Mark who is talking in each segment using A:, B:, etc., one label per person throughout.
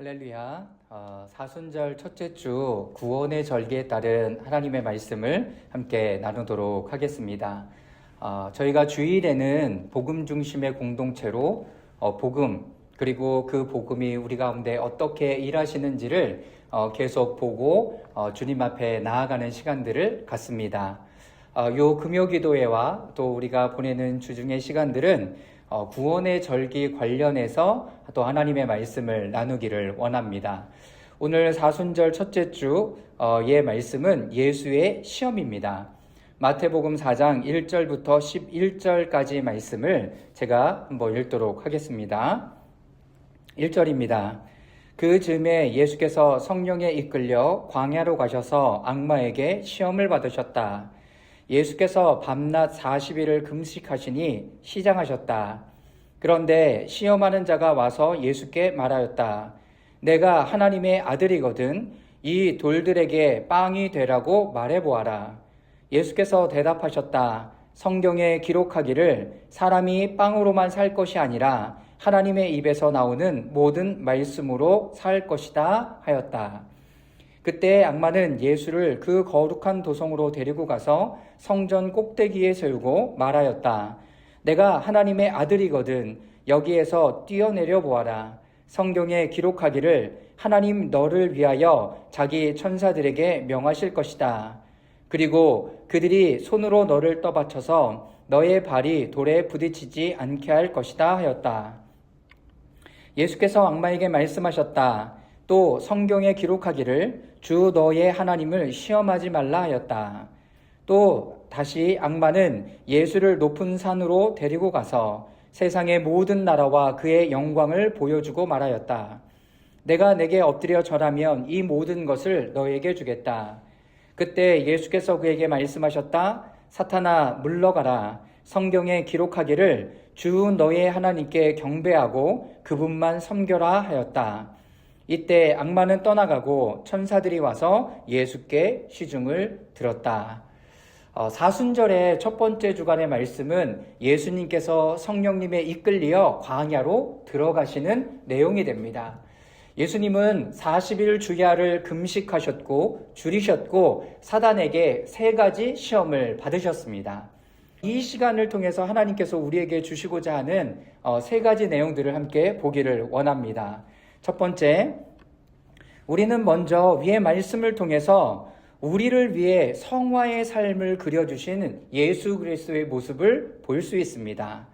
A: 할렐루야. 사순절 첫째 주 구원의 절기에 따른 하나님의 말씀을 함께 나누도록 하겠습니다. 저희가 주일에는 복음 중심의 공동체로 복음 그리고 그 복음이 우리 가운데 어떻게 일하시는지를 계속 보고 주님 앞에 나아가는 시간들을 갖습니다. 요 금요기도회와 또 우리가 보내는 주중의 시간들은 구원의 절기 관련해서 또 하나님의 말씀을 나누기를 원합니다. 오늘 사순절 첫째 주의 말씀은 예수의 시험입니다. 마태복음 4장 1절부터 11절까지 말씀을 제가 한번 읽도록 하겠습니다. 1절입니다. 그 즈음에 예수께서 성령에 이끌려 광야로 가셔서 악마에게 시험을 받으셨다. 예수께서 밤낮 40일을 금식하시니 시장하셨다. 그런데 시험하는 자가 와서 예수께 말하였다. 내가 하나님의 아들이거든 이 돌들에게 빵이 되라고 말해보아라. 예수께서 대답하셨다. 성경에 기록하기를 사람이 빵으로만 살 것이 아니라 하나님의 입에서 나오는 모든 말씀으로 살 것이다 하였다. 그때 악마는 예수를 그 거룩한 도성으로 데리고 가서 성전 꼭대기에 세우고 말하였다. 내가 하나님의 아들이거든 여기에서 뛰어내려 보아라. 성경에 기록하기를 하나님 너를 위하여 자기 천사들에게 명하실 것이다. 그리고 그들이 손으로 너를 떠받쳐서 너의 발이 돌에 부딪히지 않게 할 것이다 하였다. 예수께서 악마에게 말씀하셨다. 또 성경에 기록하기를 주 너의 하나님을 시험하지 말라 하였다. 또 다시 악마는 예수를 높은 산으로 데리고 가서 세상의 모든 나라와 그의 영광을 보여주고 말하였다. 내가 내게 엎드려 절하면 이 모든 것을 너에게 주겠다. 그때 예수께서 그에게 말씀하셨다. 사탄아 물러가라. 성경에 기록하기를 주 너의 하나님께 경배하고 그분만 섬겨라 하였다. 이때 악마는 떠나가고 천사들이 와서 예수께 시중을 들었다. 사순절의 첫 번째 주간의 말씀은 예수님께서 성령님에 이끌려 광야로 들어가시는 내용이 됩니다. 예수님은 40일 주야를 금식하셨고 줄이셨고 사단에게 3가지 시험을 받으셨습니다. 이 시간을 통해서 하나님께서 우리에게 주시고자 하는 3가지 내용들을 함께 보기를 원합니다. 첫 번째, 우리는 먼저 위의 말씀을 통해서 우리를 위해 성화의 삶을 그려주신 예수 그리스도의 모습을 볼 수 있습니다.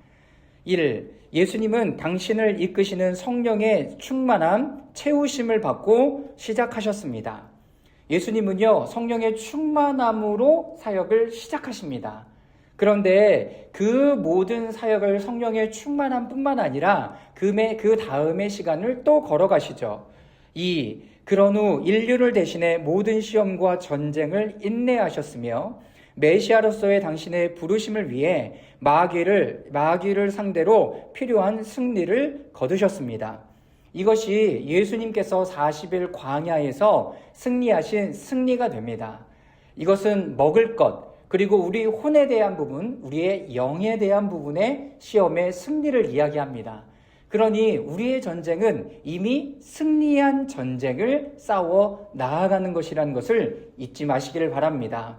A: 1. 예수님은 당신을 이끄시는 성령의 충만함, 채우심을 받고 시작하셨습니다. 예수님은요, 성령의 충만함으로 사역을 시작하십니다. 그런데 그 모든 사역을 성령의 충만함뿐만 아니라 그 다음의 시간을 또 걸어가시죠. 2. 그런 후 인류를 대신해 모든 시험과 전쟁을 인내하셨으며 메시아로서의 당신의 부르심을 위해 마귀를 상대로 필요한 승리를 거두셨습니다. 이것이 예수님께서 40일 광야에서 승리하신 승리가 됩니다. 이것은 먹을 것, 그리고 우리 혼에 대한 부분, 우리의 영에 대한 부분의 시험의 승리를 이야기합니다. 그러니 우리의 전쟁은 이미 승리한 전쟁을 싸워 나아가는 것이라는 것을 잊지 마시기를 바랍니다.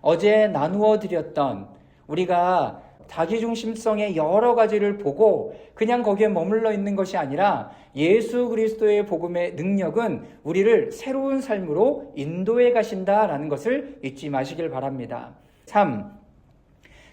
A: 어제 나누어 드렸던 우리가 자기중심성의 여러 가지를 보고 그냥 거기에 머물러 있는 것이 아니라 예수 그리스도의 복음의 능력은 우리를 새로운 삶으로 인도해 가신다라는 것을 잊지 마시길 바랍니다. 3.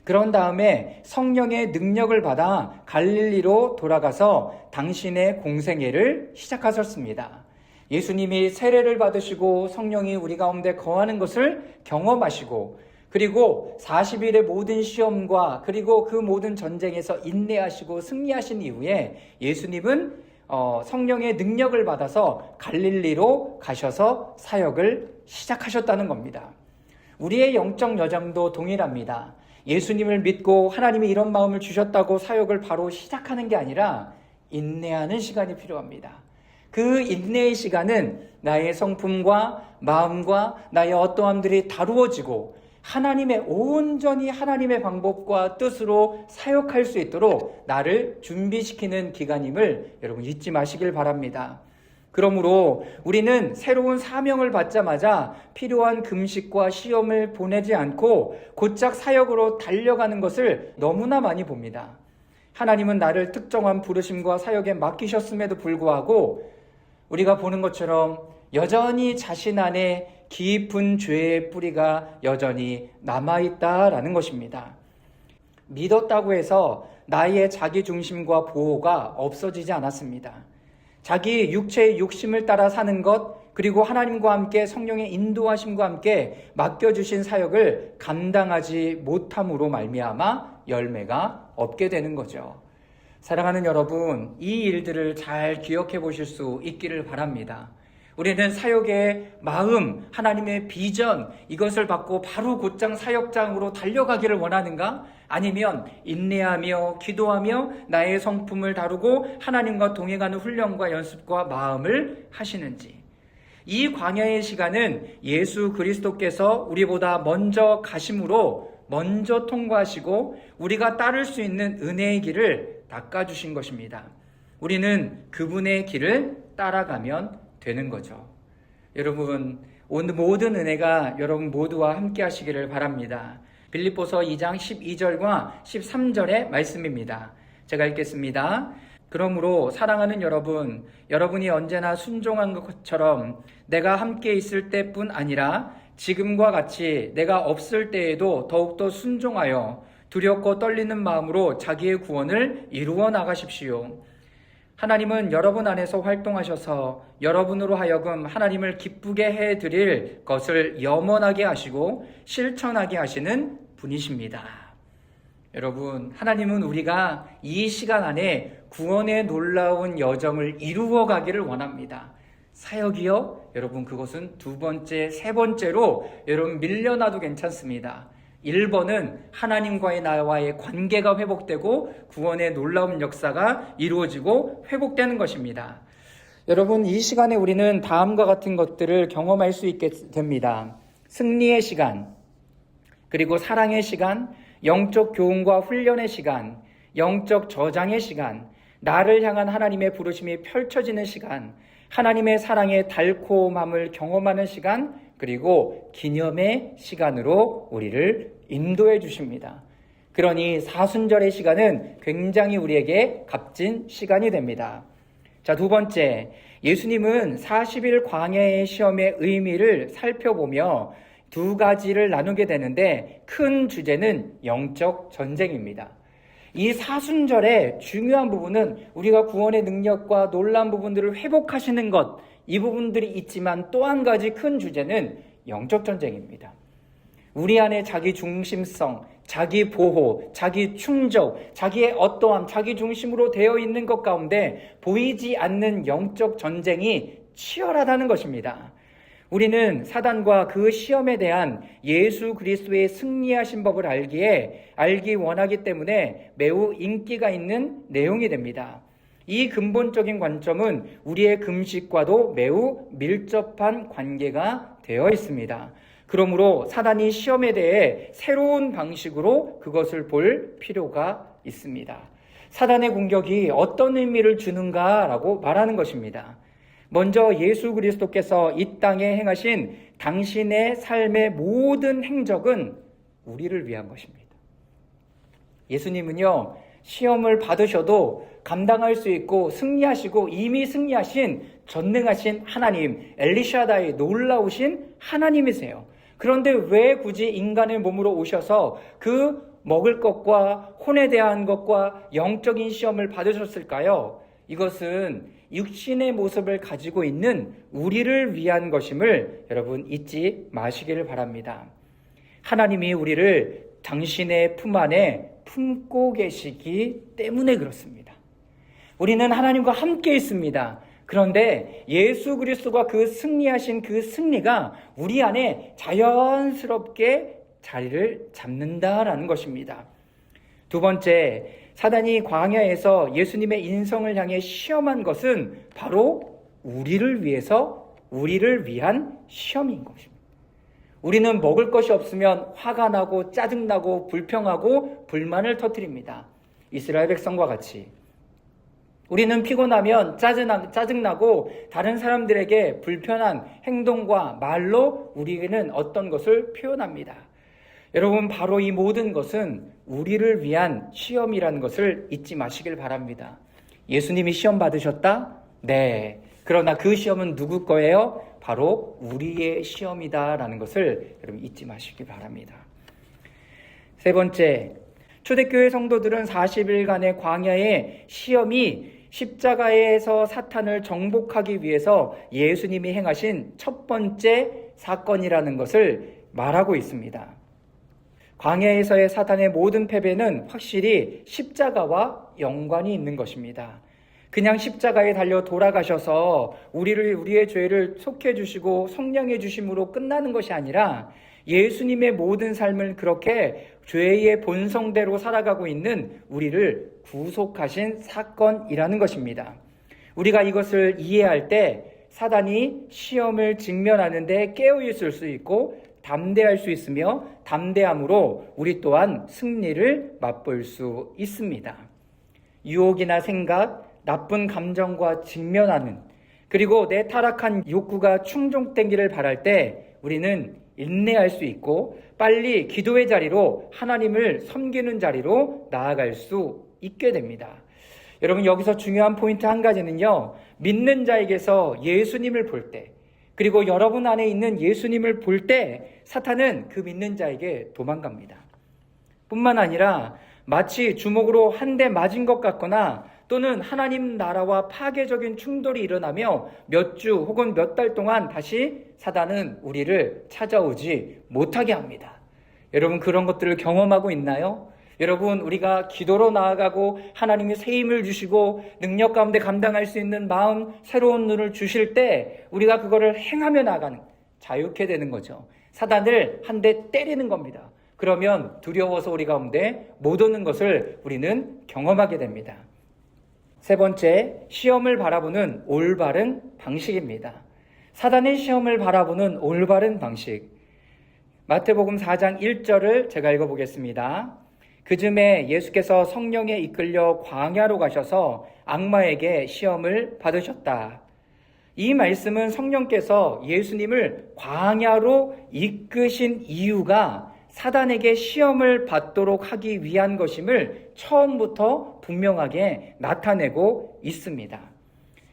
A: 그런 다음에 성령의 능력을 받아 갈릴리로 돌아가서 당신의 공생애를 시작하셨습니다. 예수님이 세례를 받으시고 성령이 우리 가운데 거하는 것을 경험하시고 그리고 40일의 모든 시험과 그리고 그 모든 전쟁에서 인내하시고 승리하신 이후에 예수님은 성령의 능력을 받아서 갈릴리로 가셔서 사역을 시작하셨다는 겁니다. 우리의 영적 여정도 동일합니다. 예수님을 믿고 하나님이 이런 마음을 주셨다고 사역을 바로 시작하는 게 아니라 인내하는 시간이 필요합니다. 그 인내의 시간은 나의 성품과 마음과 나의 어떠함들이 다루어지고 온전히 하나님의 방법과 뜻으로 사역할 수 있도록 나를 준비시키는 기간임을 여러분 잊지 마시길 바랍니다. 그러므로 우리는 새로운 사명을 받자마자 필요한 금식과 시험을 보내지 않고 곧장 사역으로 달려가는 것을 너무나 많이 봅니다. 하나님은 나를 특정한 부르심과 사역에 맡기셨음에도 불구하고 우리가 보는 것처럼 여전히 자신 안에 깊은 죄의 뿌리가 여전히 남아있다라는 것입니다. 믿었다고 해서 나의 자기중심과 보호가 없어지지 않았습니다. 자기 육체의 욕심을 따라 사는 것, 그리고 하나님과 함께 성령의 인도하심과 함께 맡겨주신 사역을 감당하지 못함으로 말미암아 열매가 없게 되는 거죠. 사랑하는 여러분, 이 일들을 잘 기억해 보실 수 있기를 바랍니다. 우리는 사역의 마음, 하나님의 비전, 이것을 받고 바로 곧장 사역장으로 달려가기를 원하는가? 아니면 인내하며 기도하며 나의 성품을 다루고 하나님과 동행하는 훈련과 연습과 마음을 하시는지. 이 광야의 시간은 예수 그리스도께서 우리보다 먼저 가심으로 먼저 통과하시고 우리가 따를 수 있는 은혜의 길을 닦아주신 것입니다. 우리는 그분의 길을 따라가면 되는 거죠. 여러분, 오늘 모든 은혜가 여러분 모두와 함께 하시기를 바랍니다. 빌립보서 2장 12절과 13절의 말씀입니다. 제가 읽겠습니다. 그러므로 사랑하는 여러분, 여러분이 언제나 순종한 것처럼 내가 함께 있을 때뿐 아니라 지금과 같이 내가 없을 때에도 더욱더 순종하여 두렵고 떨리는 마음으로 자기의 구원을 이루어 나가십시오. 하나님은 여러분 안에서 활동하셔서 여러분으로 하여금 하나님을 기쁘게 해드릴 것을 염원하게 하시고 실천하게 하시는 분이십니다. 여러분, 하나님은 우리가 이 시간 안에 구원의 놀라운 여정을 이루어 가기를 원합니다. 사역이요? 여러분, 그것은 두 번째, 세 번째로 여러분 밀려나도 괜찮습니다. 1번은 하나님과의 나와의 관계가 회복되고 구원의 놀라운 역사가 이루어지고 회복되는 것입니다. 여러분, 이 시간에 우리는 다음과 같은 것들을 경험할 수 있게 됩니다. 승리의 시간, 그리고 사랑의 시간, 영적 교훈과 훈련의 시간, 영적 저장의 시간, 나를 향한 하나님의 부르심이 펼쳐지는 시간, 하나님의 사랑의 달콤함을 경험하는 시간, 그리고 기념의 시간으로 우리를 인도해 주십니다. 그러니 사순절의 시간은 굉장히 우리에게 값진 시간이 됩니다. 자, 두 번째, 예수님은 40일 광야의 시험의 의미를 살펴보며 두 가지를 나누게 되는데 큰 주제는 영적 전쟁입니다. 이 사순절의 중요한 부분은 우리가 구원의 능력과 놀라운 부분들을 회복하시는 것, 이 부분들이 있지만 또 한 가지 큰 주제는 영적 전쟁입니다. 우리 안에 자기 중심성, 자기 보호, 자기 충족, 자기의 어떠함, 자기 중심으로 되어 있는 것 가운데 보이지 않는 영적 전쟁이 치열하다는 것입니다. 우리는 사단과 그 시험에 대한 예수 그리스도의 승리하신 법을 알기 원하기 때문에 매우 인기가 있는 내용이 됩니다. 이 근본적인 관점은 우리의 금식과도 매우 밀접한 관계가 되어 있습니다. 그러므로 사단이 시험에 대해 새로운 방식으로 그것을 볼 필요가 있습니다. 사단의 공격이 어떤 의미를 주는가라고 말하는 것입니다. 먼저 예수 그리스도께서 이 땅에 행하신 당신의 삶의 모든 행적은 우리를 위한 것입니다. 예수님은요, 시험을 받으셔도 감당할 수 있고 승리하시고 이미 승리하신 전능하신 하나님, 엘리샤다의 놀라우신 하나님이세요. 그런데 왜 굳이 인간의 몸으로 오셔서 그 먹을 것과 혼에 대한 것과 영적인 시험을 받으셨을까요? 이것은 육신의 모습을 가지고 있는 우리를 위한 것임을 여러분 잊지 마시기를 바랍니다. 하나님이 우리를 당신의 품 안에 품고 계시기 때문에 그렇습니다. 우리는 하나님과 함께 있습니다. 그런데 예수 그리스도가 그 승리하신 그 승리가 우리 안에 자연스럽게 자리를 잡는다라는 것입니다. 두 번째, 사단이 광야에서 예수님의 인성을 향해 시험한 것은 바로 우리를 위해서, 우리를 위한 시험인 것입니다. 우리는 먹을 것이 없으면 화가 나고 짜증나고 불평하고 불만을 터뜨립니다. 이스라엘 백성과 같이. 우리는 피곤하면 짜증나고 다른 사람들에게 불편한 행동과 말로 우리는 어떤 것을 표현합니다. 여러분, 바로 이 모든 것은 우리를 위한 시험이라는 것을 잊지 마시길 바랍니다. 예수님이 시험 받으셨다? 네. 그러나 그 시험은 누구 거예요? 바로 우리의 시험이다라는 것을 여러분 잊지 마시기 바랍니다. 세 번째, 초대교회 성도들은 40일간의 광야의 시험이 십자가에서 사탄을 정복하기 위해서 예수님이 행하신 첫 번째 사건이라는 것을 말하고 있습니다. 광야에서의 사탄의 모든 패배는 확실히 십자가와 연관이 있는 것입니다. 그냥 십자가에 달려 돌아가셔서 우리의 죄를 속해 주시고 속량해 주심으로 끝나는 것이 아니라 예수님의 모든 삶을 그렇게 죄의 본성대로 살아가고 있는 우리를 구속하신 사건이라는 것입니다. 우리가 이것을 이해할 때 사단이 시험을 직면하는데 깨어있을 수 있고 담대할 수 있으며 담대함으로 우리 또한 승리를 맛볼 수 있습니다. 유혹이나 생각, 나쁜 감정과 직면하는, 그리고 내 타락한 욕구가 충족되기를 바랄 때 우리는 인내할 수 있고 빨리 기도의 자리로 하나님을 섬기는 자리로 나아갈 수 있게 됩니다. 여러분, 여기서 중요한 포인트 한 가지는요, 믿는 자에게서 예수님을 볼 때, 그리고 여러분 안에 있는 예수님을 볼 때 사탄은 그 믿는 자에게 도망갑니다. 뿐만 아니라 마치 주먹으로 한 대 맞은 것 같거나 또는 하나님 나라와 파괴적인 충돌이 일어나며 몇 주 혹은 몇 달 동안 다시 사단은 우리를 찾아오지 못하게 합니다. 여러분, 그런 것들을 경험하고 있나요? 여러분, 우리가 기도로 나아가고 하나님이 새 힘을 주시고 능력 가운데 감당할 수 있는 마음, 새로운 눈을 주실 때 우리가 그거를 행하며 나가는, 자유케 되는 거죠. 사단을 한 대 때리는 겁니다. 그러면 두려워서 우리 가운데 못 오는 것을 우리는 경험하게 됩니다. 세 번째, 시험을 바라보는 올바른 방식입니다. 사단의 시험을 바라보는 올바른 방식. 마태복음 4장 1절을 제가 읽어보겠습니다. 그즈음에 예수께서 성령에 이끌려 광야로 가셔서 악마에게 시험을 받으셨다. 이 말씀은 성령께서 예수님을 광야로 이끄신 이유가 사단에게 시험을 받도록 하기 위한 것임을 처음부터 분명하게 나타내고 있습니다.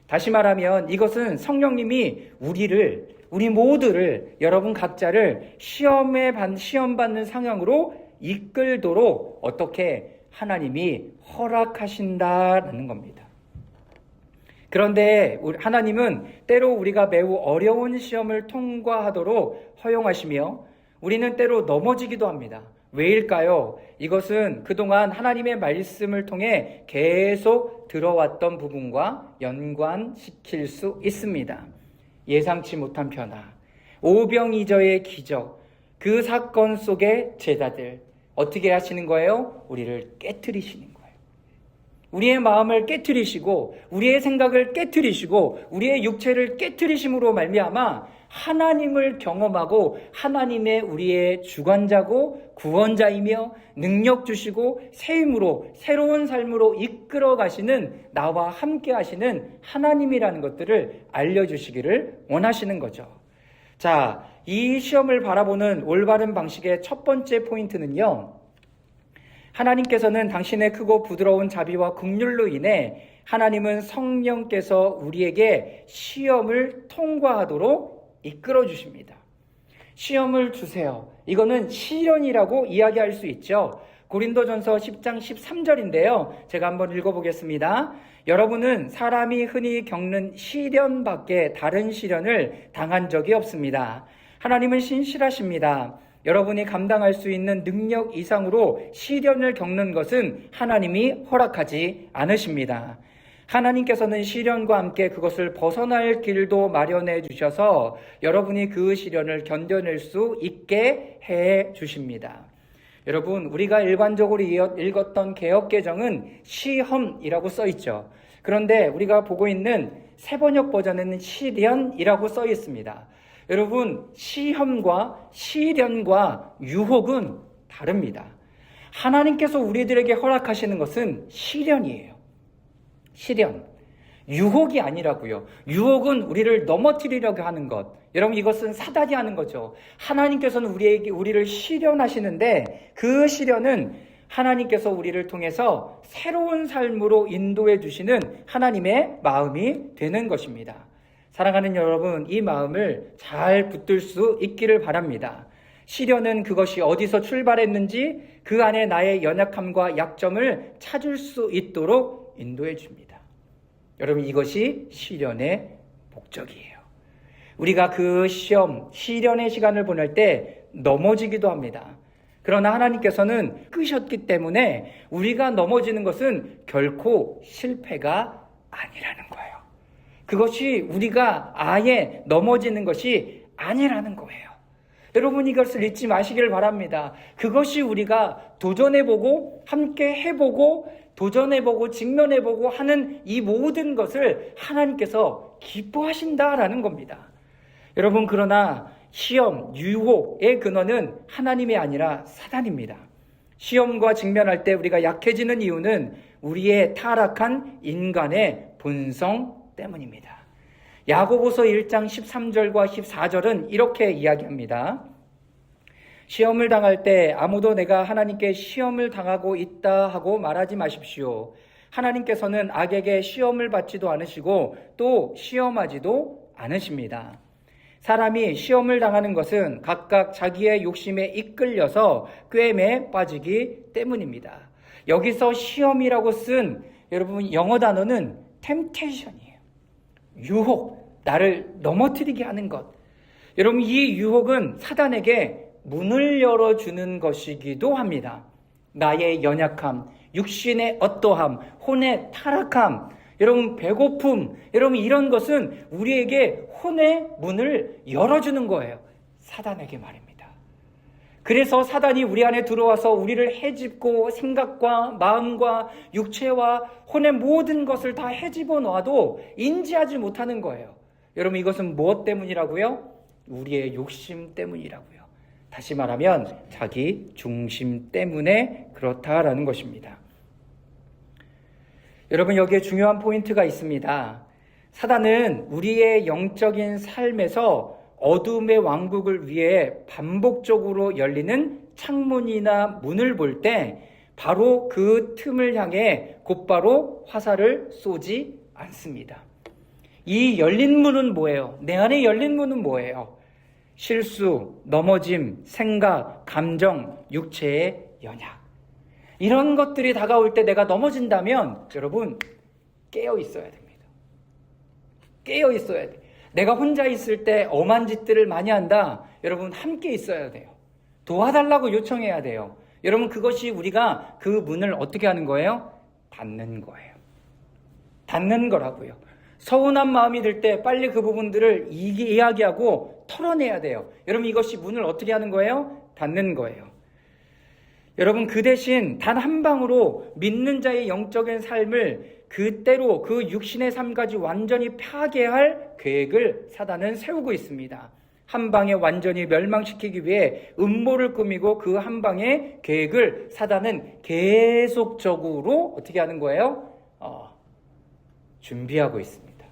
A: 다시 말하면 이것은 성령님이 우리 모두를, 여러분 각자를 시험 받는 상황으로 이끌도록 어떻게 하나님이 허락하신다는 겁니다. 그런데 하나님은 때로 우리가 매우 어려운 시험을 통과하도록 허용하시며 우리는 때로 넘어지기도 합니다. 왜일까요? 이것은 그동안 하나님의 말씀을 통해 계속 들어왔던 부분과 연관시킬 수 있습니다. 예상치 못한 변화, 오병이어의 기적, 그 사건 속의 제자들 어떻게 하시는 거예요? 우리를 깨트리시는 거예요. 우리의 마음을 깨트리시고 우리의 생각을 깨트리시고 우리의 육체를 깨트리심으로 말미암아 하나님을 경험하고 하나님의 우리의 주관자고 구원자이며 능력 주시고 새 힘으로 새로운 삶으로 이끌어 가시는, 나와 함께 하시는 하나님이라는 것들을 알려주시기를 원하시는 거죠. 자, 이 시험을 바라보는 올바른 방식의 첫 번째 포인트는요, 하나님께서는 당신의 크고 부드러운 자비와 긍휼로 인해 하나님은 성령께서 우리에게 시험을 통과하도록 이끌어 주십니다. 시험을 주세요. 이거는 시련이라고 이야기할 수 있죠. 고린도전서 10장 13절인데요. 제가 한번 읽어보겠습니다. 여러분은 사람이 흔히 겪는 시련 밖에 다른 시련을 당한 적이 없습니다. 하나님은 신실하십니다. 여러분이 감당할 수 있는 능력 이상으로 시련을 겪는 것은 하나님이 허락하지 않으십니다. 하나님께서는 시련과 함께 그것을 벗어날 길도 마련해 주셔서 여러분이 그 시련을 견뎌낼 수 있게 해 주십니다. 여러분, 우리가 일반적으로 읽었던 개역개정은 시험이라고 써 있죠. 그런데 우리가 보고 있는 새번역 버전에는 시련이라고 써 있습니다. 여러분, 시험과 시련과 유혹은 다릅니다. 하나님께서 우리들에게 허락하시는 것은 시련이에요. 시련, 유혹이 아니라고요. 유혹은 우리를 넘어뜨리려고 하는 것. 여러분, 이것은 사단이 하는 거죠. 하나님께서는 우리를 시련하시는데 그 시련은 하나님께서 우리를 통해서 새로운 삶으로 인도해 주시는 하나님의 마음이 되는 것입니다. 사랑하는 여러분, 이 마음을 잘 붙들 수 있기를 바랍니다. 시련은 그것이 어디서 출발했는지 그 안에 나의 연약함과 약점을 찾을 수 있도록 인도해 줍니다. 여러분, 이것이 시련의 목적이에요. 우리가 그 시련의 시간을 보낼 때 넘어지기도 합니다. 그러나 하나님께서는 끄셨기 때문에 우리가 넘어지는 것은 결코 실패가 아니라는 거예요. 그것이 우리가 아예 넘어지는 것이 아니라는 거예요. 여러분, 이것을 잊지 마시길 바랍니다. 그것이 우리가 도전해보고 함께 해보고 도전해보고 직면해보고 하는 이 모든 것을 하나님께서 기뻐하신다라는 겁니다. 여러분, 그러나 시험, 유혹의 근원은 하나님이 아니라 사단입니다. 시험과 직면할 때 우리가 약해지는 이유는 우리의 타락한 인간의 본성 때문입니다. 야고보서 1장 13절과 14절은 이렇게 이야기합니다. 시험을 당할 때 아무도 내가 하나님께 시험을 당하고 있다 하고 말하지 마십시오. 하나님께서는 악에게 시험을 받지도 않으시고 또 시험하지도 않으십니다. 사람이 시험을 당하는 것은 각각 자기의 욕심에 이끌려서 꾀임에 빠지기 때문입니다. 여기서 시험이라고 쓴 여러분 영어 단어는 temptation이에요. 유혹, 나를 넘어뜨리게 하는 것. 여러분, 이 유혹은 사단에게 문을 열어주는 것이기도 합니다. 나의 연약함, 육신의 어떠함, 혼의 타락함, 여러분 배고픔, 여러분 이런 것은 우리에게 혼의 문을 열어주는 거예요. 사단에게 말입니다. 그래서 사단이 우리 안에 들어와서 우리를 헤집고 생각과 마음과 육체와 혼의 모든 것을 다 헤집어 놔도 인지하지 못하는 거예요. 여러분, 이것은 무엇 때문이라고요? 우리의 욕심 때문이라고요. 다시 말하면 자기 중심 때문에 그렇다라는 것입니다. 여러분, 여기에 중요한 포인트가 있습니다. 사단은 우리의 영적인 삶에서 어둠의 왕국을 위해 반복적으로 열리는 창문이나 문을 볼 때 바로 그 틈을 향해 곧바로 화살을 쏘지 않습니다. 이 열린 문은 뭐예요? 내 안에 열린 문은 뭐예요? 실수, 넘어짐, 생각, 감정, 육체의 연약. 이런 것들이 다가올 때 내가 넘어진다면 여러분 깨어 있어야 됩니다. 깨어 있어야 돼. 내가 혼자 있을 때 엄한 짓들을 많이 한다. 여러분 함께 있어야 돼요. 도와달라고 요청해야 돼요. 여러분, 그것이 우리가 그 문을 어떻게 하는 거예요? 닫는 거예요. 닫는 거라고요. 서운한 마음이 들 때 빨리 그 부분들을 이야기하고 털어내야 돼요. 여러분, 이것이 문을 어떻게 하는 거예요? 닫는 거예요. 여러분, 그 대신 단 한 방으로 믿는 자의 영적인 삶을 그때로 그 육신의 삶까지 완전히 파괴할 계획을 사단은 세우고 있습니다. 한 방에 완전히 멸망시키기 위해 음모를 꾸미고 그 한 방의 계획을 사단은 계속적으로 어떻게 하는 거예요? 준비하고 있습니다.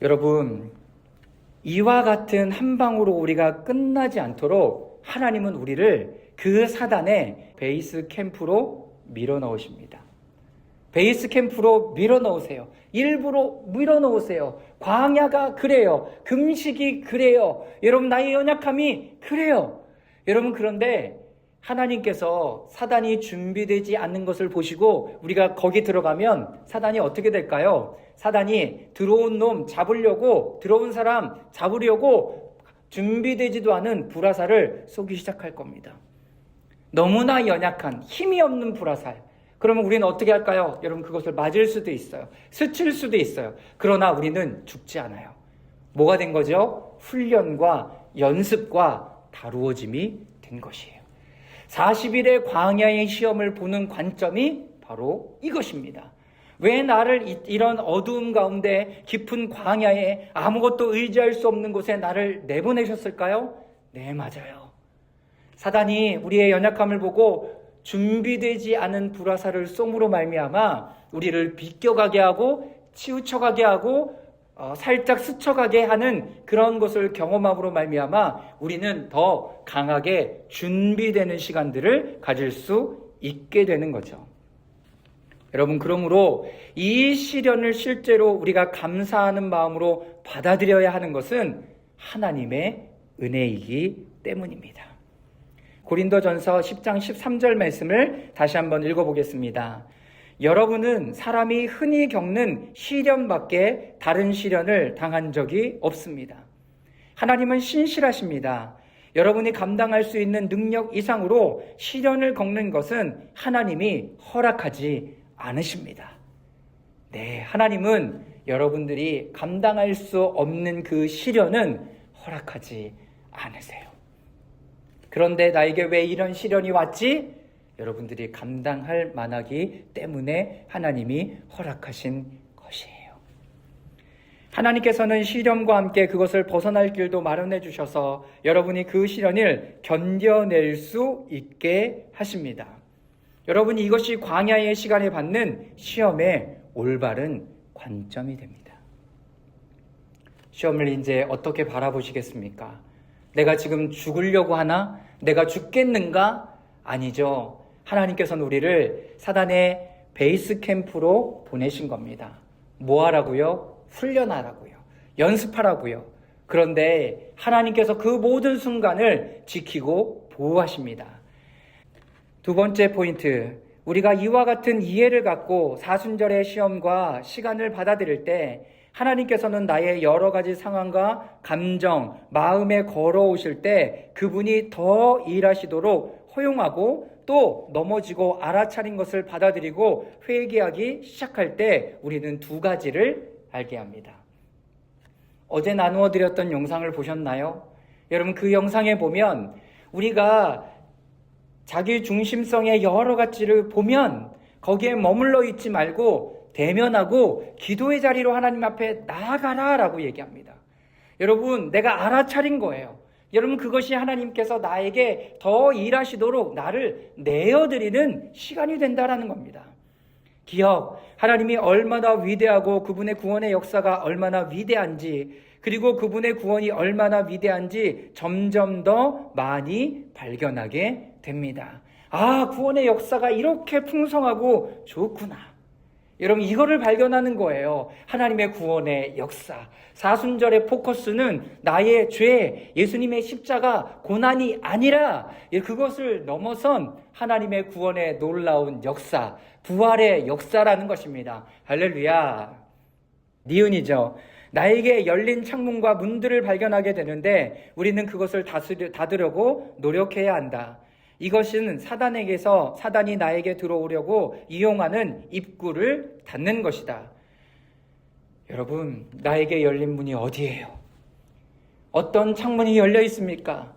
A: 여러분, 이와 같은 한 방으로 우리가 끝나지 않도록 하나님은 우리를 그 사단의 베이스 캠프로 밀어넣으십니다. 베이스 캠프로 밀어넣으세요. 일부러 밀어넣으세요. 광야가 그래요. 금식이 그래요. 여러분, 나의 연약함이 그래요. 여러분, 그런데 하나님께서 사단이 준비되지 않는 것을 보시고 우리가 거기 들어가면 사단이 어떻게 될까요? 사단이 들어온 놈 잡으려고, 들어온 사람 잡으려고 준비되지도 않은 불화살을 쏘기 시작할 겁니다. 너무나 연약한 힘이 없는 불화살. 그러면 우리는 어떻게 할까요? 여러분, 그것을 맞을 수도 있어요. 스칠 수도 있어요. 그러나 우리는 죽지 않아요. 뭐가 된 거죠? 훈련과 연습과 다루어짐이 된 것이에요. 40일의 광야의 시험을 보는 관점이 바로 이것입니다. 왜 나를 이런 어두움 가운데 깊은 광야에 아무것도 의지할 수 없는 곳에 나를 내보내셨을까요? 네, 맞아요. 사단이 우리의 연약함을 보고 준비되지 않은 불화살을 쏘므로 말미암아 우리를 비껴가게 하고 치우쳐가게 하고 살짝 스쳐가게 하는 그런 것을 경험함으로 말미암아 우리는 더 강하게 준비되는 시간들을 가질 수 있게 되는 거죠. 여러분, 그러므로 이 시련을 실제로 우리가 감사하는 마음으로 받아들여야 하는 것은 하나님의 은혜이기 때문입니다. 고린도전서 10장 13절 말씀을 다시 한번 읽어보겠습니다. 여러분은 사람이 흔히 겪는 시련밖에 다른 시련을 당한 적이 없습니다. 하나님은 신실하십니다. 여러분이 감당할 수 있는 능력 이상으로 시련을 겪는 것은 하나님이 허락하지 않으십니다. 네, 하나님은 여러분들이 감당할 수 없는 그 시련은 허락하지 않으세요. 그런데 나에게 왜 이런 시련이 왔지? 여러분들이 감당할 만하기 때문에 하나님이 허락하신 것이에요. 하나님께서는 시련과 함께 그것을 벗어날 길도 마련해 주셔서 여러분이 그 시련을 견뎌낼 수 있게 하십니다. 여러분, 이것이 광야의 시간에 받는 시험의 올바른 관점이 됩니다. 시험을 이제 어떻게 바라보시겠습니까? 내가 지금 죽으려고 하나? 내가 죽겠는가? 아니죠. 하나님께서는 우리를 사단의 베이스 캠프로 보내신 겁니다. 뭐 하라고요? 훈련하라고요. 연습하라고요. 그런데 하나님께서 그 모든 순간을 지키고 보호하십니다. 두 번째 포인트, 우리가 이와 같은 이해를 갖고 사순절의 시험과 시간을 받아들일 때 하나님께서는 나의 여러 가지 상황과 감정, 마음에 걸어오실 때 그분이 더 일하시도록 허용하고 또 넘어지고 알아차린 것을 받아들이고 회개하기 시작할 때 우리는 두 가지를 알게 합니다. 어제 나누어 드렸던 영상을 보셨나요? 여러분, 그 영상에 보면 우리가 자기 중심성의 여러 가지를 보면 거기에 머물러 있지 말고 대면하고 기도의 자리로 하나님 앞에 나아가라 라고 얘기합니다. 여러분, 내가 알아차린 거예요. 여러분, 그것이 하나님께서 나에게 더 일하시도록 나를 내어드리는 시간이 된다라는 겁니다. 기억, 하나님이 얼마나 위대하고 그분의 구원의 역사가 얼마나 위대한지, 그리고 그분의 구원이 얼마나 위대한지 점점 더 많이 발견하게 됩니다. 아, 구원의 역사가 이렇게 풍성하고 좋구나. 여러분, 이거를 발견하는 거예요. 하나님의 구원의 역사. 사순절의 포커스는 나의 죄, 예수님의 십자가, 고난이 아니라 그것을 넘어선 하나님의 구원의 놀라운 역사, 부활의 역사라는 것입니다. 할렐루야. 니은이죠. 나에게 열린 창문과 문들을 발견하게 되는데 우리는 그것을 닫으려고 노력해야 한다. 이것은 사단에게서 사단이 나에게 들어오려고 이용하는 입구를 닫는 것이다. 여러분, 나에게 열린 문이 어디예요? 어떤 창문이 열려 있습니까?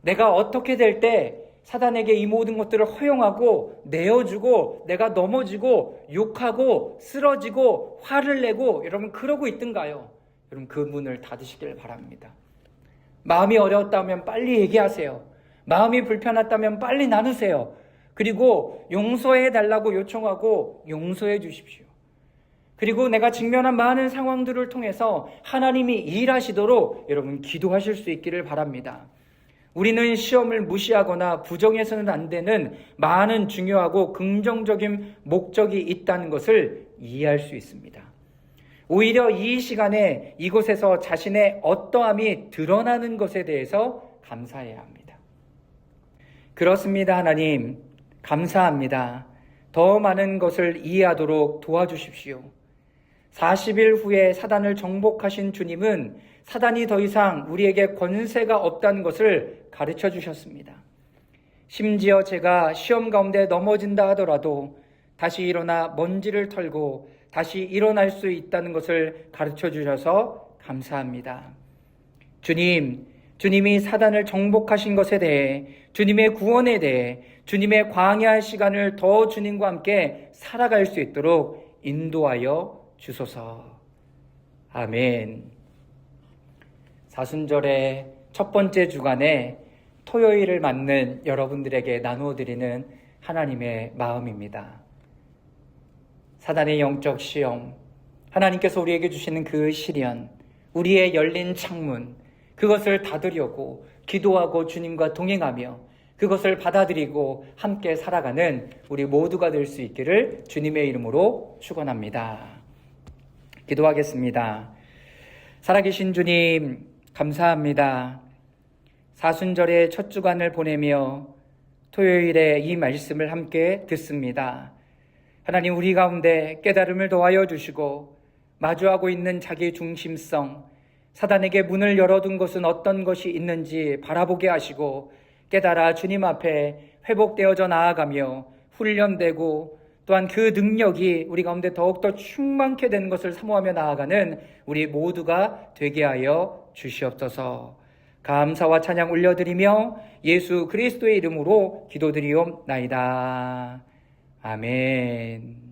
A: 내가 어떻게 될 때 사단에게 이 모든 것들을 허용하고 내어주고 내가 넘어지고 욕하고 쓰러지고 화를 내고 여러분 그러고 있던가요? 여러분, 그 문을 닫으시길 바랍니다. 마음이 어려웠다면 빨리 얘기하세요. 마음이 불편했다면 빨리 나누세요. 그리고 용서해 달라고 요청하고 용서해 주십시오. 그리고 내가 직면한 많은 상황들을 통해서 하나님이 일하시도록 여러분 기도하실 수 있기를 바랍니다. 우리는 시험을 무시하거나 부정해서는 안 되는 많은 중요하고 긍정적인 목적이 있다는 것을 이해할 수 있습니다. 오히려 이 시간에 이곳에서 자신의 어떠함이 드러나는 것에 대해서 감사해야 합니다. 그렇습니다. 하나님, 감사합니다. 더 많은 것을 이해하도록 도와주십시오. 40일 후에 사단을 정복하신 주님은 사단이 더 이상 우리에게 권세가 없다는 것을 가르쳐 주셨습니다. 심지어 제가 시험 가운데 넘어진다 하더라도 다시 일어나 먼지를 털고 다시 일어날 수 있다는 것을 가르쳐 주셔서 감사합니다. 주님이 사단을 정복하신 것에 대해, 주님의 구원에 대해, 주님의 광야 시간을 더 주님과 함께 살아갈 수 있도록 인도하여 주소서. 아멘. 사순절의 첫 번째 주간에 토요일을 맞는 여러분들에게 나누어 드리는 하나님의 마음입니다. 사단의 영적 시험, 하나님께서 우리에게 주시는 그 시련, 우리의 열린 창문, 그것을 닫으려고 기도하고 주님과 동행하며 그것을 받아들이고 함께 살아가는 우리 모두가 될 수 있기를 주님의 이름으로 축원합니다. 기도하겠습니다. 살아계신 주님, 감사합니다. 사순절의 첫 주간을 보내며 토요일에 이 말씀을 함께 듣습니다. 하나님, 우리 가운데 깨달음을 더하여 주시고 마주하고 있는 자기 중심성, 사단에게 문을 열어둔 것은 어떤 것이 있는지 바라보게 하시고 깨달아 주님 앞에 회복되어져 나아가며 훈련되고 또한 그 능력이 우리 가운데 더욱더 충만케 되는 것을 사모하며 나아가는 우리 모두가 되게 하여 주시옵소서. 감사와 찬양 올려드리며 예수 그리스도의 이름으로 기도드리옵나이다. 아멘.